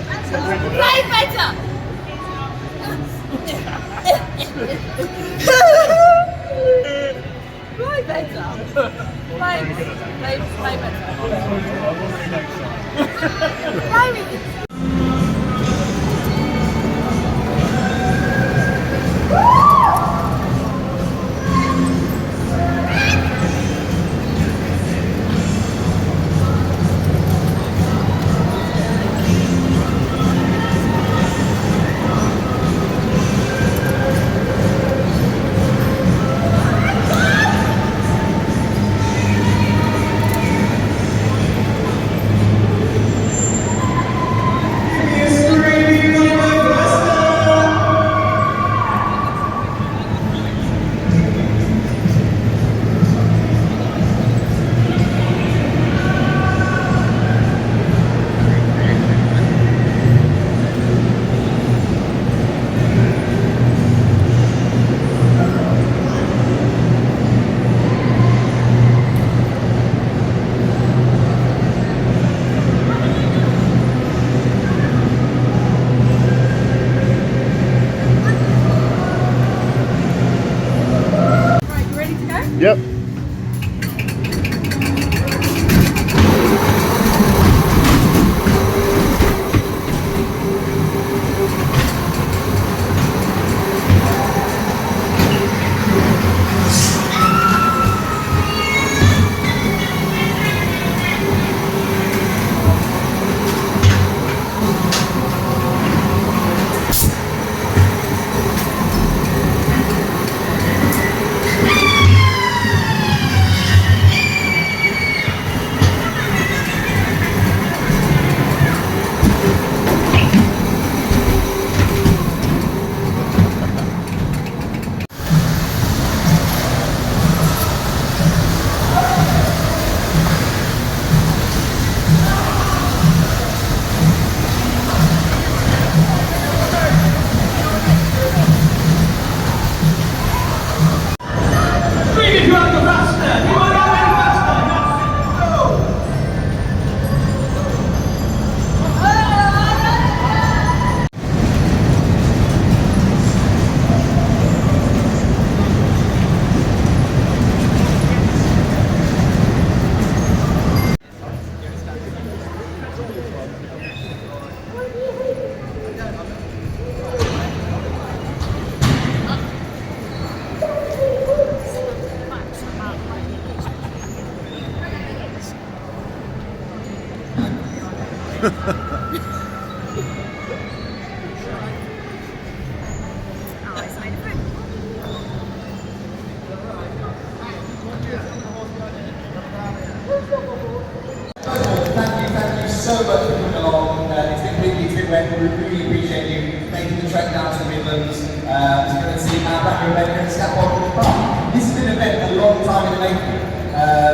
Play better! Play better! Play better! Play Yep. Thank you so much for coming along. It's been windy, it's been wet, but we really appreciate you making the trek down to the Midlands to come and see our brand new event here at Statfold Country Park. This has been an event a long time in the making.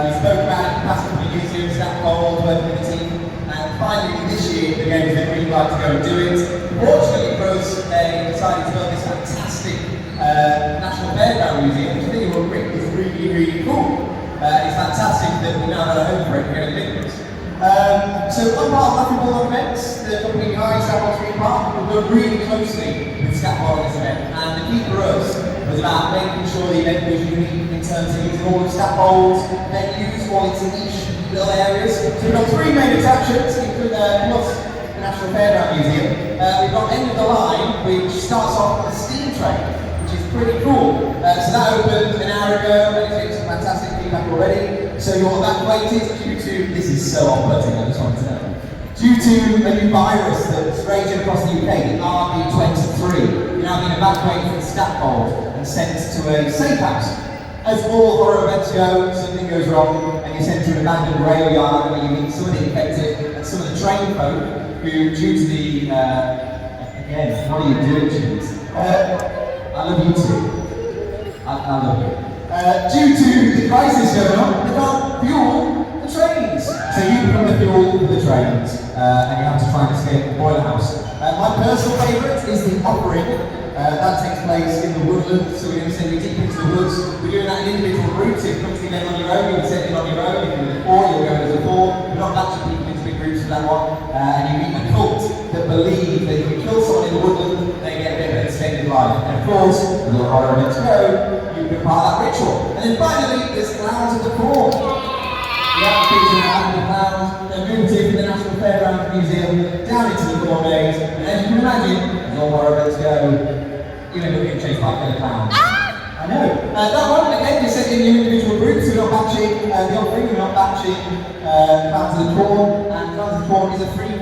We spoke about it the past couple of years here at Statfold, working with the team, and finally this year the game has been really glad to go and do it. Fortunately for us, they decided to build this fantastic National Fairground Museum, which I think is really, really cool. It's fantastic that we now have a home for it here in the Midlands. So on part of Laughing Ball events, the company behind Statfold Country Park will work really closely with Statfold on this event. And the key for us was about making sure the event was unique in terms of using all of Statfold's venues, all its niche little areas. So we've got three main attractions, including plus the National Fairground Museum. We've got End of the Line, which starts off with a steam train, which is pretty cool. So that opened an hour ago, and it's getting some fantastic feedback already. So you're evacuated due to, this is so off-putting, I just wanted to know. Due to a new virus that's raging across the UK, the RB23, you're now being evacuated from Statfold and sent to a safe house. As all horror events go, something goes wrong and you're sent to an abandoned rail yard where you meet some of the infected and some of the trained folk who, due to the, again, what are you doing, James? I love you too. I love you. Due to the crisis going on, they can't fuel the trains. So you become the fuel for the trains and you have to try and escape the boiler house. My personal favourite is the offering. That takes place in the woodland, so we're going to send you deep into the woods. We're doing that in individual groups. If you come to the event on your own, you'll be sent in on your own. If you're four, you'll go as a four. We're not matching people into big groups for that one. And you meet a cult that believe that if you kill someone in the woodland, they get a bit of an extended life. And of course, the little horror events go, you can be part of that ritual. And then finally, there's Clowns of the Corn. The outfits and the clowns, they're moved in from the National Fairgrounds Museum down into the corn maze. And as you can imagine, as all horror events go, you end up getting chased by killer clowns. I know. That one, again, you're set in your individual groups. We're not batching the offering, we're not batching Clowns of the Corn. And Clowns of the Corn is a free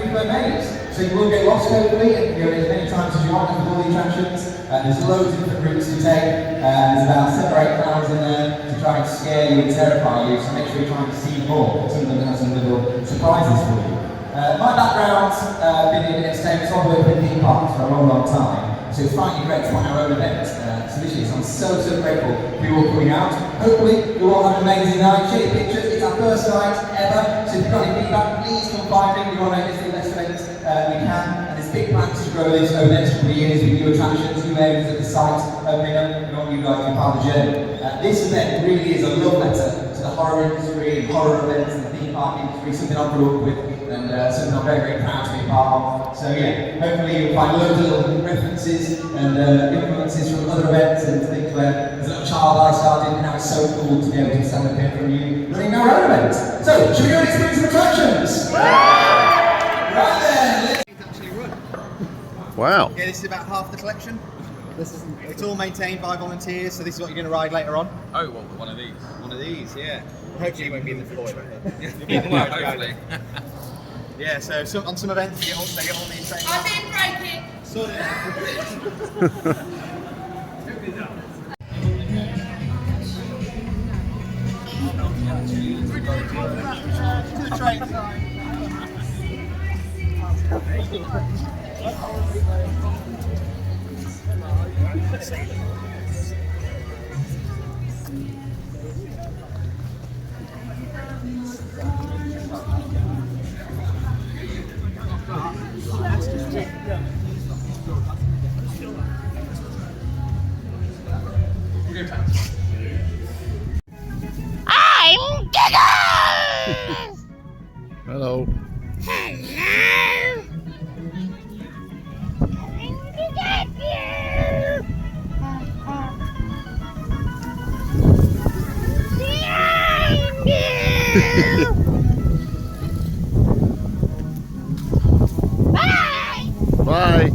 flow maze. So you will get lost hopefully, and you can go in as many times as you want with all the attractions. There's loads of different routes to take. There's about 7 or 8 clowns in there to try and scare you and terrify you, so make sure you're trying to see more. Some of them have some little surprises for you. My background's been in entertainment, so I've worked in theme parks for a long, long time. So it's finally great to find our own event. So I'm so grateful for you all coming out. Hopefully you'll all have an amazing night. Share your pictures. It's our first night ever. So if you've got any feedback, please come find me. We want to make this the best event we can. And there's big plans to grow this over the next couple of years with new attractions, new areas of the site opening up. We want you guys to be part of the journey. This event really is a love letter to the horror industry and horror events and the theme park industry, something I grew up with. And something I'm very, very proud to be a part of. So yeah, hopefully you'll find loads of little references and influences from other events and things where as a little child I started, and now it's so cool to be able to stand up here from you running our own event. So, should we go and experience some attractions? Right then, let's actually run. Wow. Yeah, this is about half the collection. It's all maintained by volunteers, so this is what you're going to ride later on. Oh, well, one of these. One of these, yeah. Hopefully you won't be in the floor. Well, hopefully. Yeah, so on some events they get all these things. I've been breaking. Sort it to the train side. I'm Giggles! Hello. Hello! I'm to get you! Behind you! Bye! Bye.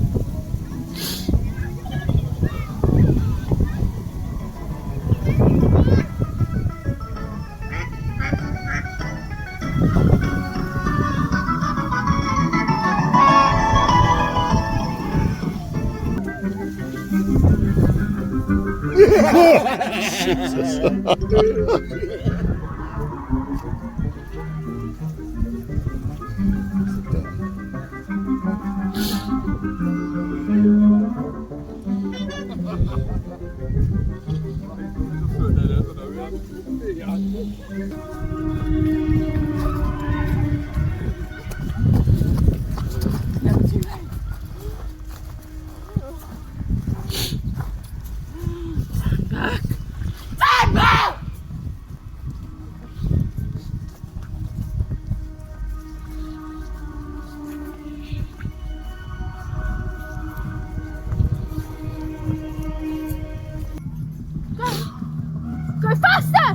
Go faster!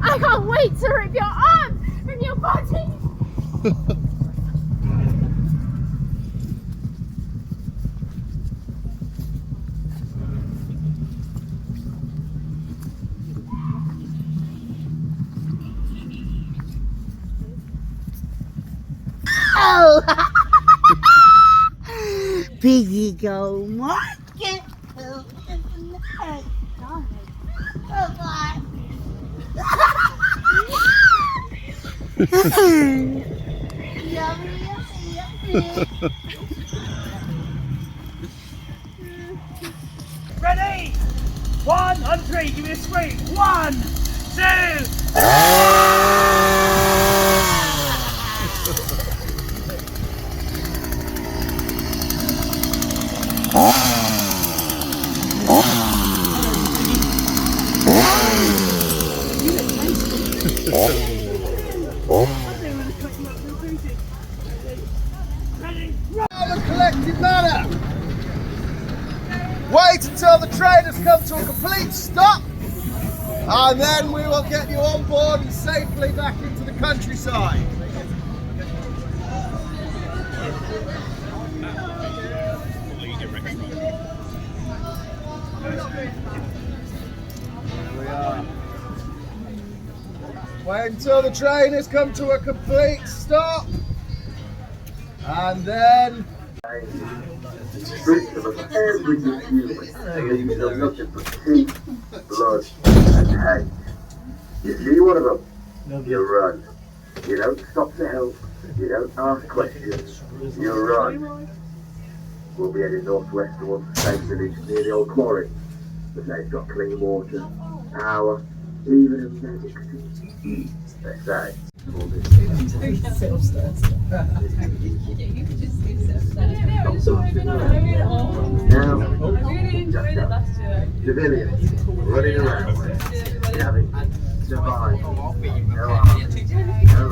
I can't wait to rip your arm from your body! Oh! Piggy go market. Oh, Yummy, yummy, yummy. Ready? 1 on 3, give me a scream. 1, 2. The collective manner. Wait until the train has come to a complete stop, and then we will get you on board and safely back into the countryside. Here we are. Wait until the train has come to a complete stop, and then Stripped of everything human, leaving them nothing but teeth, blood, and hate. You see one of them, you run. You don't stop to help, you don't ask questions, you run. We'll be heading northwest towards the same village near the old quarry. But they've got clean water, power, even a magic tea. They say. Now, civilians running around, having survived, no arms, no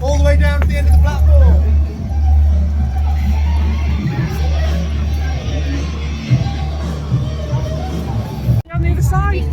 all the way down to the end of the platform. On the other side.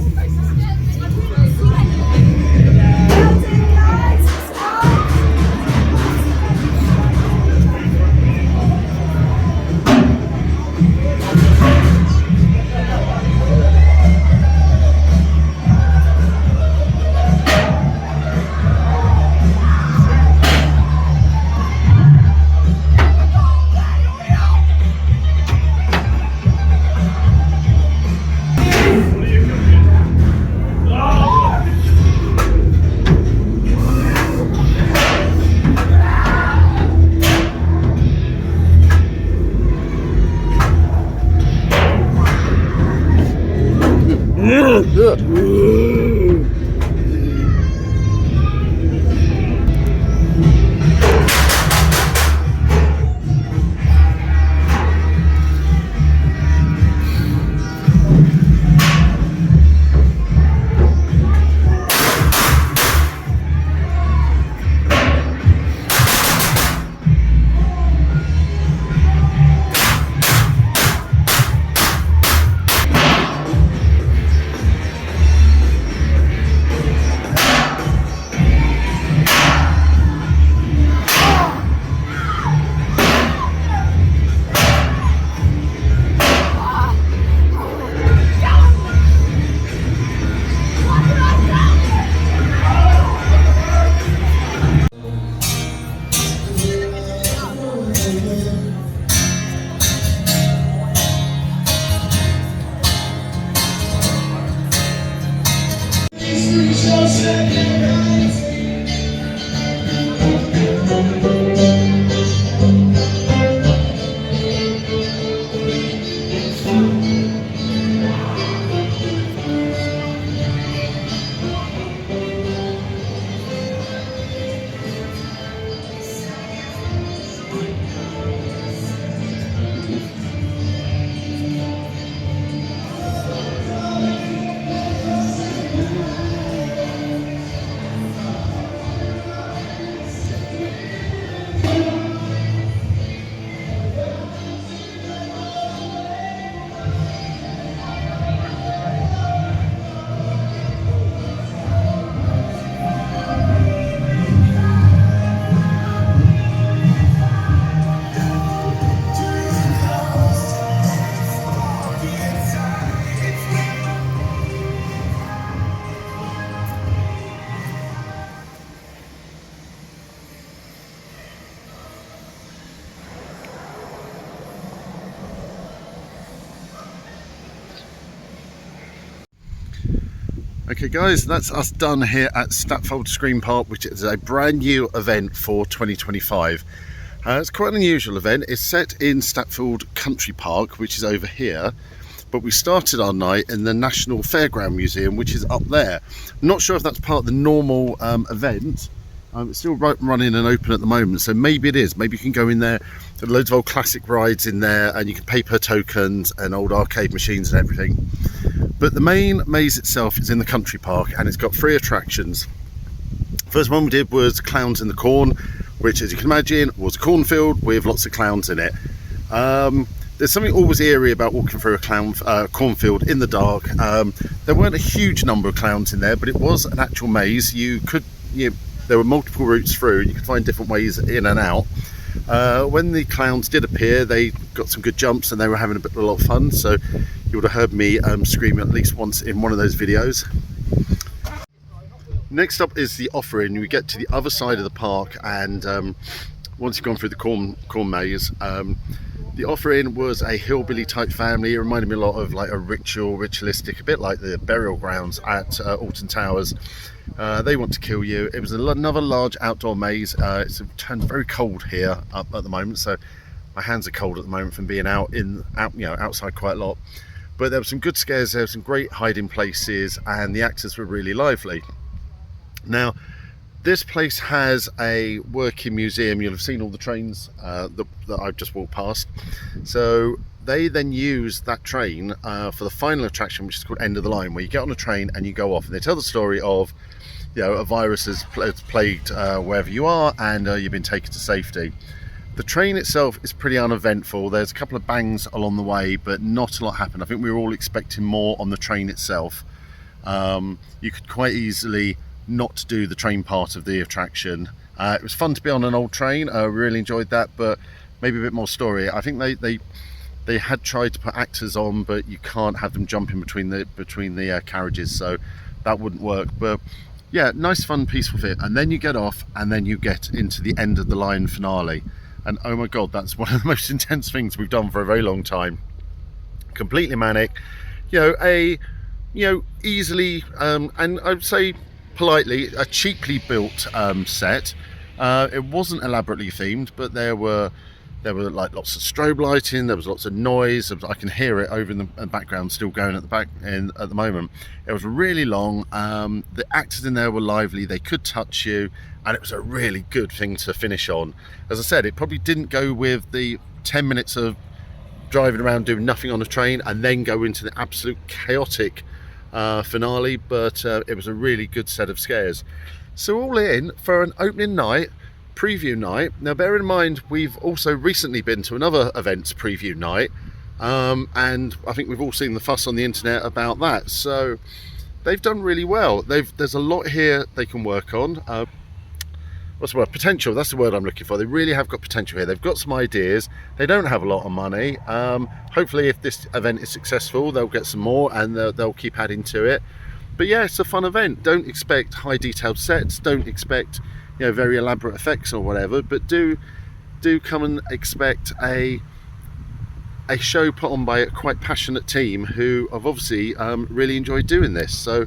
Okay guys, that's us done here at Statfold Country Park, which is a brand new event for 2025. It's quite an unusual event. It's set in Statfold Country Park, which is over here, but we started our night in the National Fairground Museum, which is up there. I'm not sure if that's part of the normal event. It's still running and open at the moment, so maybe it is. Maybe you can go in there. There are loads of old classic rides in there, and you can pay per tokens and old arcade machines and everything. But the main maze itself is in the country park, and it's got 3 attractions. First one we did was Clowns in the Corn, which, as you can imagine, was a cornfield with lots of clowns in it. There's something always eerie about walking through a cornfield in the dark. There weren't a huge number of clowns in there, but it was an actual maze. There were multiple routes through, and you could find different ways in and out. When the clowns did appear, they got some good jumps and they were having a lot of fun, so you would have heard me scream at least once in one of those videos. Next up is the offering. We get to the other side of the park, and once you've gone through the corn maze, the offering was a hillbilly type family. It reminded me a lot of like a ritualistic, a bit like the burial grounds at Alton Towers. They want to kill you. It was another large outdoor maze. It's turned very cold here up at the moment, so my hands are cold at the moment from being outside quite a lot. But there were some good scares. There were some great hiding places, and the actors were really lively. Now, this place has a working museum. You'll have seen all the trains that I've just walked past. So they then use that train for the final attraction, which is called End of the Line, where you get on a train and you go off, and they tell the story of, a virus has plagued wherever you are, and you've been taken to safety. The train itself is pretty uneventful. There's a couple of bangs along the way, but not a lot happened. I think we were all expecting more on the train itself. You could quite easily not do the train part of the attraction. It was fun to be on an old train. I really enjoyed that, but maybe a bit more story. I think they had tried to put actors on, but you can't have them jumping between the carriages, so that wouldn't work. But yeah, nice, fun, peaceful fit. And then you get off, and then you get into the End of the Line finale, and oh my god, that's one of the most intense things we've done for a very long time. Completely manic, easily and I would say politely, a cheaply built set. It wasn't elaborately themed, but there were like lots of strobe lighting. There was lots of noise. I can hear it over in the background, still going at the moment. It was really long. The actors in there were lively. They could touch you, and it was a really good thing to finish on. As I said, it probably didn't go with the 10 minutes of driving around doing nothing on a train and then go into the absolute chaotic finale, but it was a really good set of scares. So all in, for an opening night, preview night. Now bear in mind, we've also recently been to another event's preview night, and I think we've all seen the fuss on the internet about that. So they've done really well. There's a lot here they can work on. What's the word? Potential, that's the word I'm looking for. They really have got potential here. They've got some ideas. They don't have a lot of money. Hopefully if this event is successful, they'll get some more, and they'll keep adding to it. But yeah, it's a fun event. Don't expect high detailed sets, don't expect very elaborate effects or whatever, but do come and expect a show put on by a quite passionate team who have obviously really enjoyed doing this. So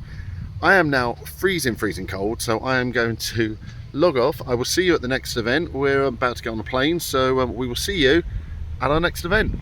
I am now freezing cold, so I am going to log off. I will see you at the next event. We're about to get on a plane, so we will see you at our next event.